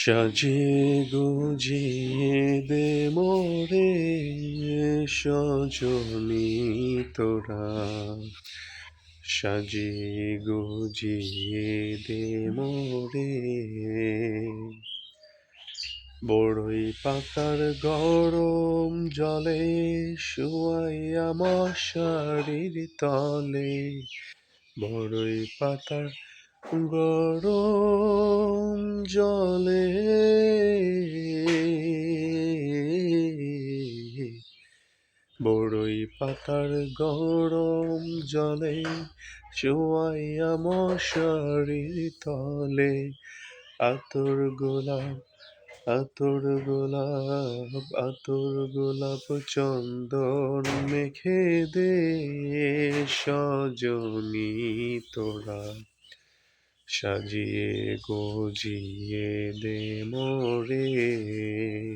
সাজিয়ে গুজিয়ে দে মোরে সজনী তোরা, সাজিয়ে গুজিয়ে দে মোরে। বড়ই পাতার গরম জলে শুয়াইয়া মশারির তলে, বড়ই পাতার গরম জলে বড়ই পাতার গরম জলে শুয়াইয়া মশারির তলে, আতর গোলাপ আতর গোলাপ আতর গোলাপ চন্দন মেখে দে সজনী তোরা, সাজিয়ে গুজিয়ে দে মোরে।